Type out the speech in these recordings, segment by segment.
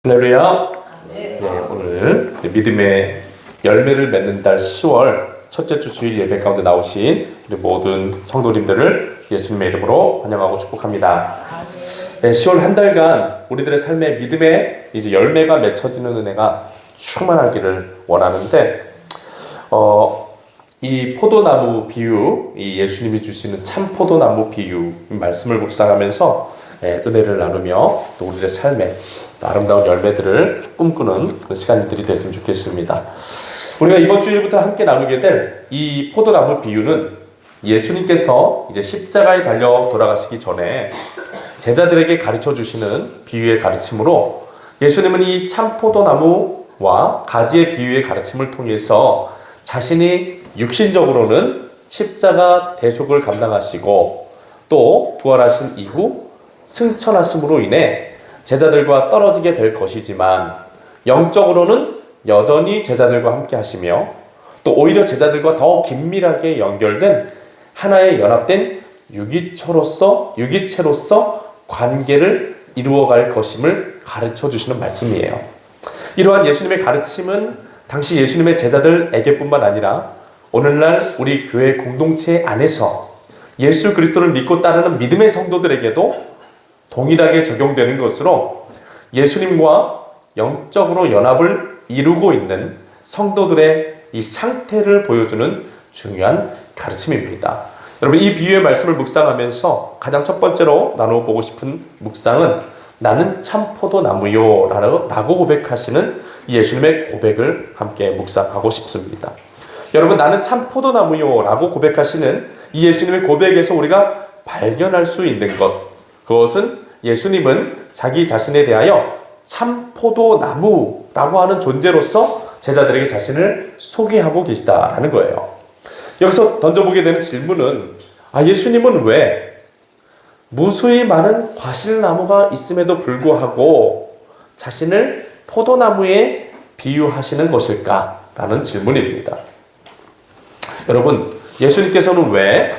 할렐루야. 네, 오늘 믿음의 열매를 맺는 달 10월 첫째 주 주일 예배 가운데 나오신 우리 모든 성도님들을 예수님의 이름으로 환영하고 축복합니다. 네, 10월 한 달간 우리들의 삶에 믿음의 이제 열매가 맺혀지는 은혜가 충만하기를 원하는데, 이 포도나무 비유, 이 예수님이 주시는 참 포도나무 비유 말씀을 묵상하면서 은혜를 나누며 또 우리의 삶에 아름다운 열매들을 꿈꾸는 그 시간들이 됐으면 좋겠습니다. 우리가 이번 주일부터 함께 나누게 될 이 포도나무 비유는 예수님께서 이제 십자가에 달려 돌아가시기 전에 제자들에게 가르쳐 주시는 비유의 가르침으로, 예수님은 이 참 포도나무와 가지의 비유의 가르침을 통해서 자신이 육신적으로는 십자가 대속을 감당하시고 또 부활하신 이후 승천하심으로 인해 제자들과 떨어지게 될 것이지만, 영적으로는 여전히 제자들과 함께 하시며 또 오히려 제자들과 더 긴밀하게 연결된 하나의 연합된 유기체로서 관계를 이루어갈 것임을 가르쳐 주시는 말씀이에요. 이러한 예수님의 가르침은 당시 예수님의 제자들에게뿐만 아니라 오늘날 우리 교회 공동체 안에서 예수 그리스도를 믿고 따르는 믿음의 성도들에게도 동일하게 적용되는 것으로, 예수님과 영적으로 연합을 이루고 있는 성도들의 이 상태를 보여주는 중요한 가르침입니다. 여러분, 이 비유의 말씀을 묵상하면서 가장 첫 번째로 나눠보고 싶은 묵상은 나는 참 포도나무요 라고 고백하시는 예수님의 고백을 함께 묵상하고 싶습니다. 여러분, 나는 참 포도나무요 라고 고백하시는 이 예수님의 고백에서 우리가 발견할 수 있는 것, 그것은 예수님은 자기 자신에 대하여 참 포도나무라고 하는 존재로서 제자들에게 자신을 소개하고 계시다라는 거예요. 여기서 던져보게 되는 질문은, 예수님은 왜 무수히 많은 과실나무가 있음에도 불구하고 자신을 포도나무에 비유하시는 것일까라는 질문입니다. 여러분, 예수님께서는 왜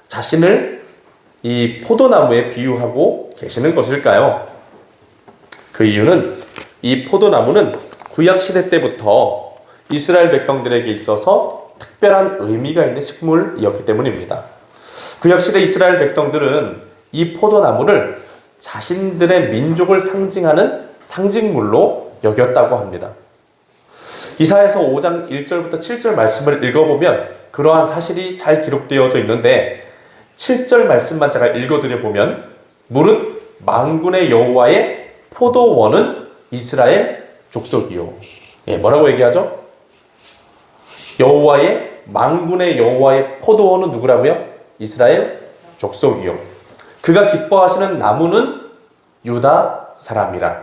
자신을 이 포도나무에 비유하고 계시는 것일까요? 그 이유는 이 포도나무는 구약시대 때부터 이스라엘 백성들에게 있어서 특별한 의미가 있는 식물이었기 때문입니다. 구약시대 이스라엘 백성들은 이 포도나무를 자신들의 민족을 상징하는 상징물로 여겼다고 합니다. 이사야서 5장 1절부터 7절 말씀을 읽어보면 그러한 사실이 잘 기록되어져 있는데, 7절 말씀만 제가 읽어드려 보면, 무릇 만군의 여호와의 포도원은 이스라엘 족속이요. 뭐라고 얘기하죠? 만군의 여호와의 포도원은 누구라고요? 이스라엘 족속이요. 그가 기뻐하시는 나무는 유다 사람이라.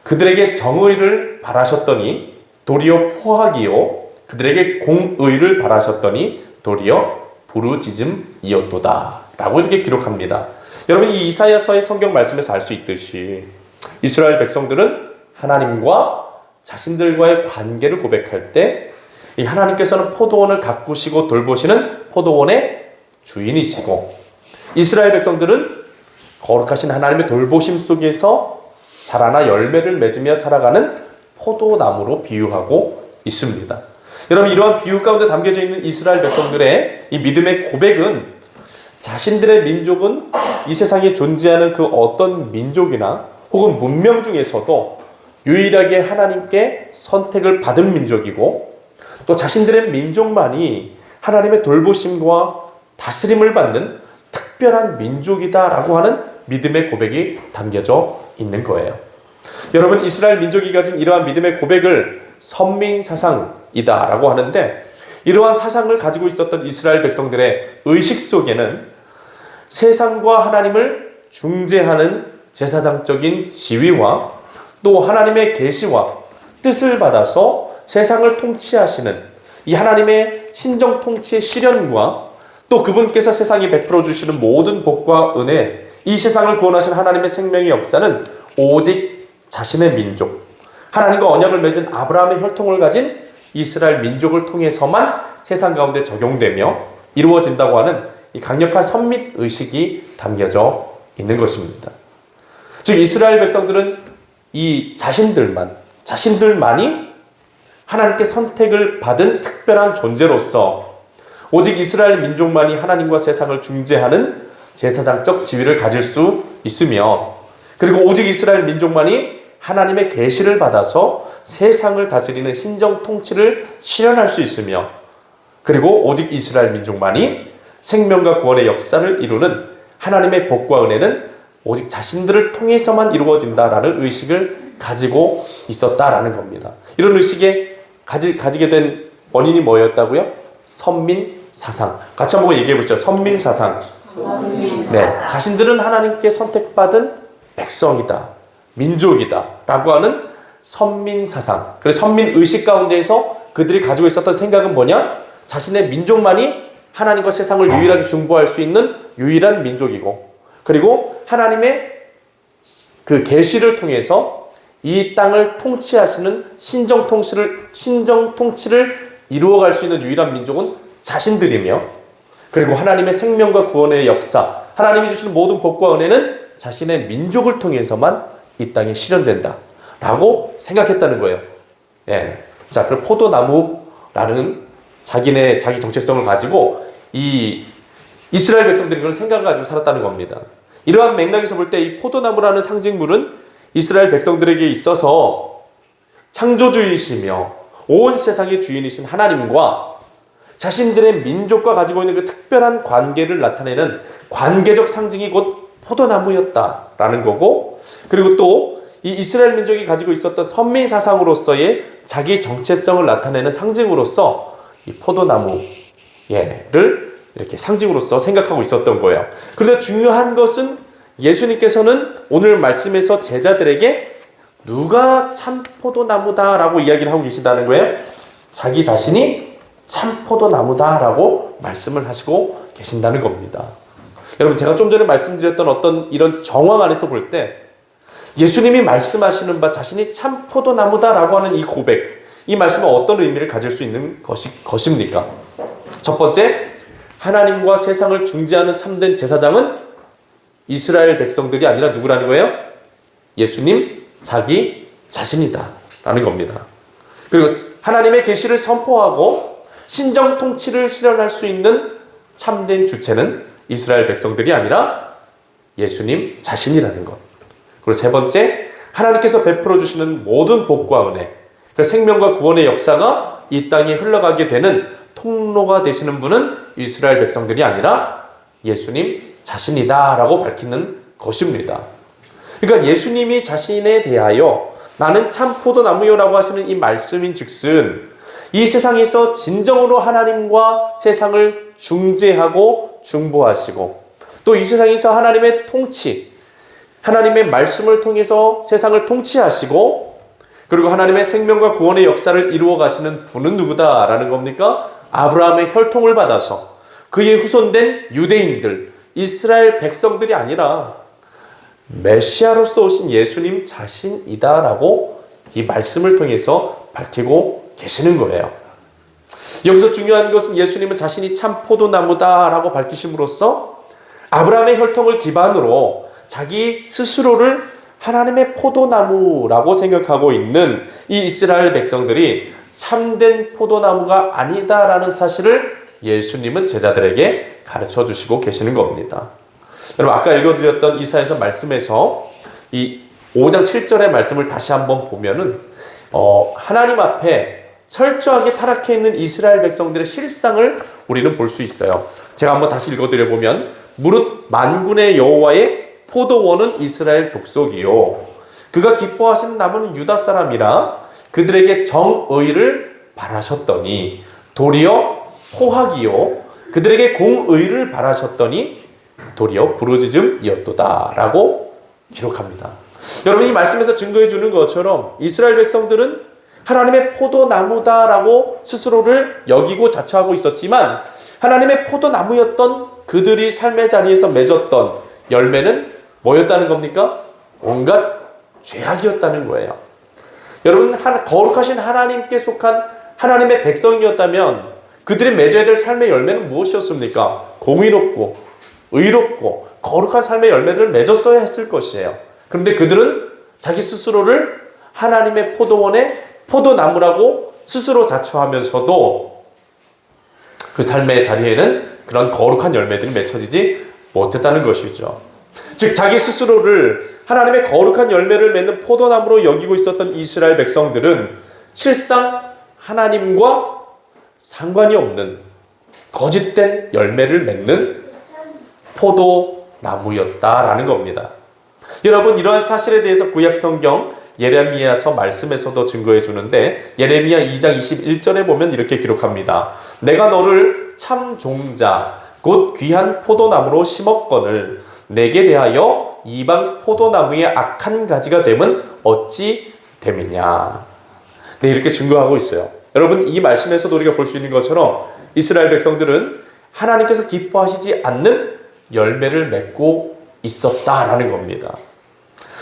그들에게 정의를 바라셨더니 도리어 포악이요, 그들에게 공의를 바라셨더니 도리어 부르짖음이었도다 라고 이렇게 기록합니다. 여러분, 이 이사야서의 성경 말씀에서 알 수 있듯이 이스라엘 백성들은 하나님과 자신들과의 관계를 고백할 때 이 하나님께서는 포도원을 가꾸시고 돌보시는 포도원의 주인이시고, 이스라엘 백성들은 거룩하신 하나님의 돌보심 속에서 자라나 열매를 맺으며 살아가는 포도나무로 비유하고 있습니다. 여러분, 이러한 비유 가운데 담겨져 있는 이스라엘 백성들의 이 믿음의 고백은, 자신들의 민족은 이 세상에 존재하는 그 어떤 민족이나 혹은 문명 중에서도 유일하게 하나님께 선택을 받은 민족이고, 또 자신들의 민족만이 하나님의 돌보심과 다스림을 받는 특별한 민족이다라고 하는 믿음의 고백이 담겨져 있는 거예요. 여러분, 이스라엘 민족이 가진 이러한 믿음의 고백을 선민사상이다라고 하는데, 이러한 사상을 가지고 있었던 이스라엘 백성들의 의식 속에는 세상과 하나님을 중재하는 제사장적인 지위와 또 하나님의 계시와 뜻을 받아서 세상을 통치하시는 이 하나님의 신정 통치의 실현과 또 그분께서 세상에 베풀어 주시는 모든 복과 은혜, 이 세상을 구원하신 하나님의 생명의 역사는 오직 자신의 민족, 하나님과 언약을 맺은 아브라함의 혈통을 가진 이스라엘 민족을 통해서만 세상 가운데 적용되며 이루어진다고 하는 이 강력한 선민 의식이 담겨져 있는 것입니다. 즉 이스라엘 백성들은 이 자신들만이 하나님께 선택을 받은 특별한 존재로서 오직 이스라엘 민족만이 하나님과 세상을 중재하는 제사장적 지위를 가질 수 있으며, 그리고 오직 이스라엘 민족만이 하나님의 계시를 받아서 세상을 다스리는 신정 통치를 실현할 수 있으며, 그리고 오직 이스라엘 민족만이 생명과 구원의 역사를 이루는 하나님의 복과 은혜는 오직 자신들을 통해서만 이루어진다라는 의식을 가지고 있었다라는 겁니다. 이런 의식에 가지게 된 원인이 뭐였다고요? 선민사상. 같이 한번 얘기해 보시죠. 선민사상. 네, 자신들은 하나님께 선택받은 백성이다, 민족이다 라고 하는 선민사상. 그래서 선민의식 가운데에서 그들이 가지고 있었던 생각은 뭐냐? 자신의 민족만이 하나님과 세상을 유일하게 중보할 수 있는 유일한 민족이고, 그리고 하나님의 그 계시를 통해서 이 땅을 통치하시는 신정 통치를 이루어갈 수 있는 유일한 민족은 자신들이며, 그리고 하나님의 생명과 구원의 역사, 하나님이 주시는 모든 복과 은혜는 자신의 민족을 통해서만 이 땅에 실현된다 라고 생각했다는 거예요. 예. 자, 그럼 포도나무라는 자기 정체성을 가지고 이 이스라엘 백성들이 그런 생각을 가지고 살았다는 겁니다. 이러한 맥락에서 볼 때 이 포도나무라는 상징물은 이스라엘 백성들에게 있어서 창조주이시며 온 세상의 주인이신 하나님과 자신들의 민족과 가지고 있는 그 특별한 관계를 나타내는 관계적 상징이 곧 포도나무였다라는 거고, 그리고 또 이 이스라엘 민족이 가지고 있었던 선민사상으로서의 자기 정체성을 나타내는 상징으로서 이 포도나무를 이렇게 상징으로서 생각하고 있었던 거예요. 그런데 중요한 것은 예수님께서는 오늘 말씀에서 제자들에게 누가 참 포도나무다라고 이야기를 하고 계시다는 거예요. 자기 자신이 참 포도나무다라고 말씀을 하시고 계신다는 겁니다. 여러분, 제가 좀 전에 말씀드렸던 어떤 이런 정황 안에서 볼 때 예수님이 말씀하시는 바 자신이 참 포도나무다라고 하는 이 고백, 이 말씀은 어떤 의미를 가질 수 있는 것입니까? 첫 번째, 하나님과 세상을 중재하는 참된 제사장은 이스라엘 백성들이 아니라 누구라는 거예요? 예수님 자기 자신이다 라는 겁니다. 그리고 하나님의 계시를 선포하고 신정 통치를 실현할 수 있는 참된 주체는 이스라엘 백성들이 아니라 예수님 자신이라는 것. 그리고 세 번째, 하나님께서 베풀어 주시는 모든 복과 은혜, 생명과 구원의 역사가 이 땅에 흘러가게 되는 통로가 되시는 분은 이스라엘 백성들이 아니라 예수님 자신이다라고 밝히는 것입니다. 그러니까 예수님이 자신에 대하여 나는 참 포도나무요라고 하시는 이 말씀인 즉슨 이 세상에서 진정으로 하나님과 세상을 중재하고 중보하시고 또 이 세상에서 하나님의 통치, 하나님의 말씀을 통해서 세상을 통치하시고 그리고 하나님의 생명과 구원의 역사를 이루어 가시는 분은 누구다라는 겁니까? 아브라함의 혈통을 받아서 그의 후손된 유대인들, 이스라엘 백성들이 아니라 메시아로서 오신 예수님 자신이다라고 이 말씀을 통해서 밝히고 계시는 거예요. 여기서 중요한 것은 예수님은 자신이 참 포도나무다라고 밝히심으로써 아브라함의 혈통을 기반으로 자기 스스로를 하나님의 포도나무라고 생각하고 있는 이 이스라엘 백성들이 참된 포도나무가 아니다라는 사실을 예수님은 제자들에게 가르쳐 주시고 계시는 겁니다. 여러분, 아까 읽어드렸던 이사야서 말씀에서 이 5장 7절의 말씀을 다시 한번 보면은 하나님 앞에 철저하게 타락해 있는 이스라엘 백성들의 실상을 우리는 볼 수 있어요. 제가 한번 다시 읽어드려 보면 무릇 만군의 여호와의 포도원은 이스라엘 족속이요 그가 기뻐하시는 나무는 유다 사람이라 그들에게 정의를 바라셨더니 도리어 포학이요 그들에게 공의를 바라셨더니 도리어 부르짖음이었도다 라고 기록합니다. 여러분, 이 말씀에서 증거해 주는 것처럼 이스라엘 백성들은 하나님의 포도나무다라고 스스로를 여기고 자처하고 있었지만 하나님의 포도나무였던 그들이 삶의 자리에서 맺었던 열매는 뭐였다는 겁니까? 온갖 죄악이었다는 거예요. 여러분, 거룩하신 하나님께 속한 하나님의 백성이었다면 그들이 맺어야 될 삶의 열매는 무엇이었습니까? 공의롭고 의롭고 거룩한 삶의 열매들을 맺었어야 했을 것이에요. 그런데 그들은 자기 스스로를 하나님의 포도원의 포도나무라고 스스로 자처하면서도 그 삶의 자리에는 그런 거룩한 열매들이 맺혀지지 못했다는 것이죠. 즉 자기 스스로를 하나님의 거룩한 열매를 맺는 포도나무로 여기고 있었던 이스라엘 백성들은 실상 하나님과 상관이 없는 거짓된 열매를 맺는 포도나무였다라는 겁니다. 여러분, 이러한 사실에 대해서 구약성경 예레미야서 말씀에서도 증거해 주는데, 예레미야 2장 21절에 보면 이렇게 기록합니다. 내가 너를 참 종자 곧 귀한 포도나무로 심었거늘 내게 대하여 이방 포도나무의 악한 가지가 됨은 어찌 됨이냐. 네, 이렇게 증거하고 있어요. 여러분, 이 말씀에서도 우리가 볼 수 있는 것처럼 이스라엘 백성들은 하나님께서 기뻐하시지 않는 열매를 맺고 있었다라는 겁니다.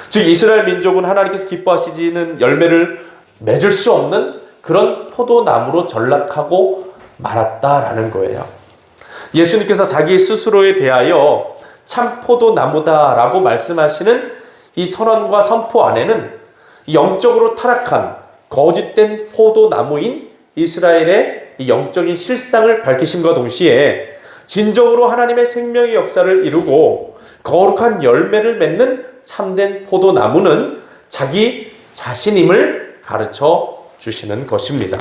즉 이스라엘 민족은 하나님께서 기뻐하시지는 열매를 맺을 수 없는 그런 포도나무로 전락하고 말았다라는 거예요. 예수님께서 자기 스스로에 대하여 참 포도나무다라고 말씀하시는 이 선언과 선포 안에는 영적으로 타락한 거짓된 포도나무인 이스라엘의 이 영적인 실상을 밝히심과 동시에 진정으로 하나님의 생명의 역사를 이루고 거룩한 열매를 맺는 참된 포도나무는 자기 자신임을 가르쳐 주시는 것입니다.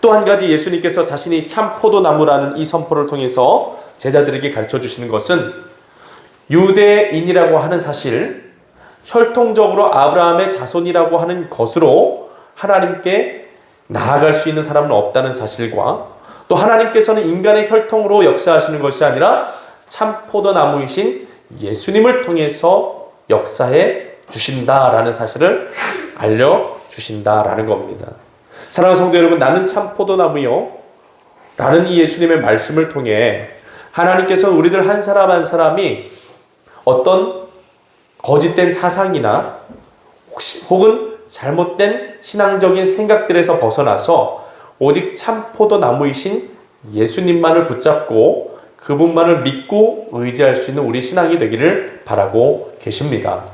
또 한 가지 예수님께서 자신이 참 포도나무라는 이 선포를 통해서 제자들에게 가르쳐 주시는 것은 유대인이라고 하는 사실, 혈통적으로 아브라함의 자손이라고 하는 것으로 하나님께 나아갈 수 있는 사람은 없다는 사실과, 또 하나님께서는 인간의 혈통으로 역사하시는 것이 아니라 참 포도나무이신 예수님을 통해서 역사해 주신다라는 사실을 알려주신다라는 겁니다. 사랑하는 성도 여러분, 나는 참 포도나무요 라는 이 예수님의 말씀을 통해 하나님께서 우리들 한 사람 한 사람이 어떤 거짓된 사상이나 혹은 잘못된 신앙적인 생각들에서 벗어나서 오직 참 포도나무이신 예수님만을 붙잡고 그분만을 믿고 의지할 수 있는 우리 신앙이 되기를 바라고 계십니다.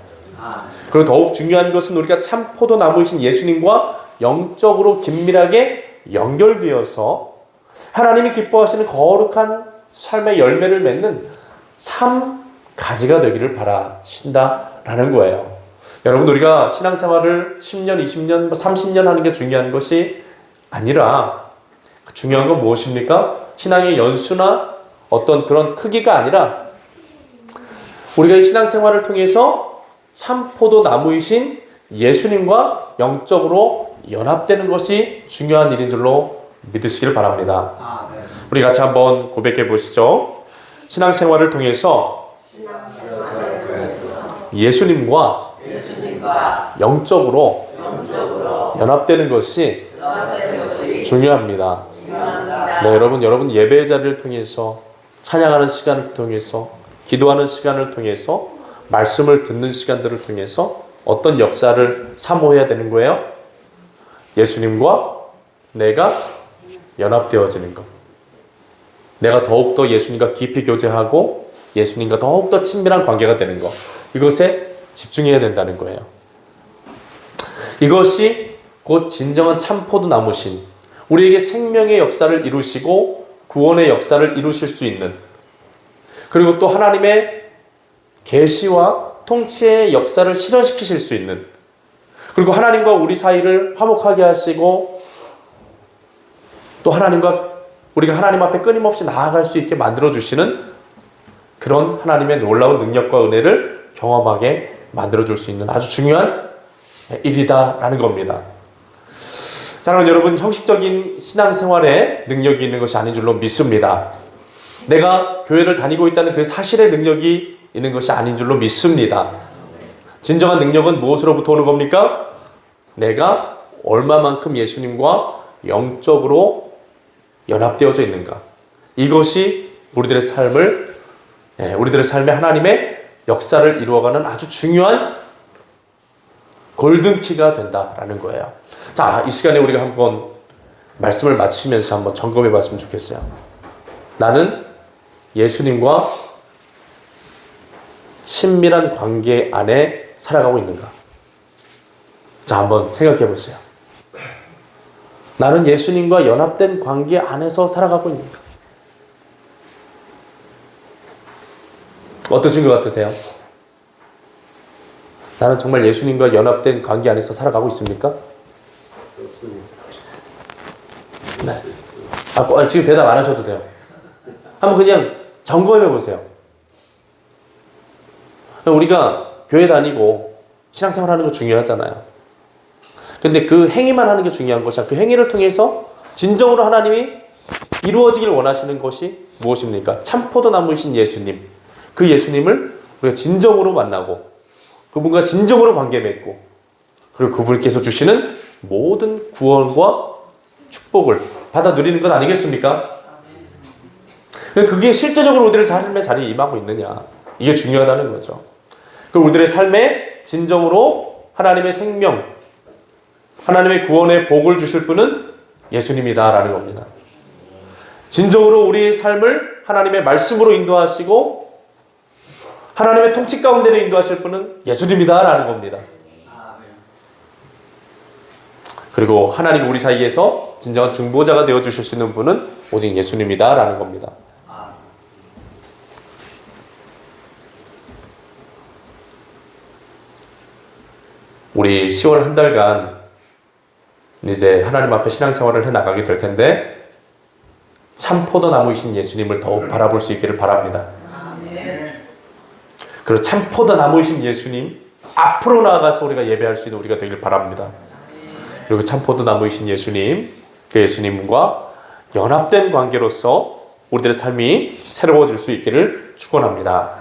그리고 더욱 중요한 것은 우리가 참 포도나무이신 예수님과 영적으로 긴밀하게 연결되어서 하나님이 기뻐하시는 거룩한 삶의 열매를 맺는 참 가지가 되기를 바라신다라는 거예요. 여러분, 우리가 신앙생활을 10년, 20년, 30년 하는 게 중요한 것이 아니라, 중요한 건 무엇입니까? 신앙의 연수나 어떤 그런 크기가 아니라 우리가 이 신앙생활을 통해서 참 포도나무이신 예수님과 영적으로 연합되는 것이 중요한 일인 줄로 믿으시길 바랍니다. 우리 같이 한번 고백해 보시죠. 신앙생활을 통해서 예수님과 영적으로 연합되는 것이 중요합니다. 네, 여러분 예배의 자리를 통해서, 찬양하는 시간을 통해서, 기도하는 시간을 통해서, 말씀을 듣는 시간들을 통해서 어떤 역사를 사모해야 되는 거예요? 예수님과 내가 연합되어지는 것. 내가 더욱더 예수님과 깊이 교제하고 예수님과 더욱더 친밀한 관계가 되는 것. 이것에 집중해야 된다는 거예요. 이것이 곧 진정한 참 포도나무신, 우리에게 생명의 역사를 이루시고 구원의 역사를 이루실 수 있는, 그리고 또 하나님의 계시와 통치의 역사를 실현시키실 수 있는, 그리고 하나님과 우리 사이를 화목하게 하시고 또 우리가 하나님 앞에 끊임없이 나아갈 수 있게 만들어주시는 그런 하나님의 놀라운 능력과 은혜를 경험하게 만들어줄 수 있는 아주 중요한 일이다라는 겁니다. 사랑하는 여러분, 형식적인 신앙생활에 능력이 있는 것이 아닌 줄로 믿습니다. 내가 교회를 다니고 있다는 그 사실의 능력이 있는 것이 아닌 줄로 믿습니다. 진정한 능력은 무엇으로부터 오는 겁니까? 내가 얼마만큼 예수님과 영적으로 연합되어져 있는가. 이것이 우리들의 삶에 하나님의 역사를 이루어가는 아주 중요한 골든키가 된다라는 거예요. 자, 이 시간에 우리가 한번 말씀을 마치면서 한번 점검해 봤으면 좋겠어요. 나는 예수님과 친밀한 관계 안에 살아가고 있는가? 자, 한번 생각해 보세요. 나는 예수님과 연합된 관계 안에서 살아가고 있는가? 어떠신 것 같으세요? 나는 정말 예수님과 연합된 관계 안에서 살아가고 있습니까? 없습니다. 네. 지금 대답 안 하셔도 돼요. 한번 그냥 점검해 보세요. 우리가 교회 다니고 신앙생활 하는 거 중요하잖아요. 근데 그 행위만 하는 게 중요한 것이 아니라 그 행위를 통해서 진정으로 하나님이 이루어지길 원하시는 것이 무엇입니까? 참포도나무이신 예수님. 그 예수님을 우리가 진정으로 만나고 그분과 진정으로 관계 맺고 그리고 그분께서 주시는 모든 구원과 축복을 받아 누리는 것 아니겠습니까? 그게 실제적으로 우리들의 삶의 자리에 임하고 있느냐, 이게 중요하다는 거죠. 그리고 우리들의 삶에 진정으로 하나님의 생명, 하나님의 구원의 복을 주실 분은 예수님이다라는 겁니다. 진정으로 우리의 삶을 하나님의 말씀으로 인도하시고 하나님의 통치 가운데로 인도하실 분은 예수님이다라는 겁니다. 그리고 하나님 우리 사이에서 진정한 중보자가 되어주실 수 있는 분은 오직 예수님이다라는 겁니다. 우리 10월 한 달간 이제 하나님 앞에 신앙생활을 해나가게 될 텐데 참 포도나무이신 예수님을 더욱 바라볼 수 있기를 바랍니다. 그리고 참 포도나무이신 예수님 앞으로 나아가서 우리가 예배할 수 있는 우리가 되길 바랍니다. 그리고 참 포도나무이신 예수님, 그 예수님과 연합된 관계로서 우리들의 삶이 새로워질 수 있기를 축원합니다.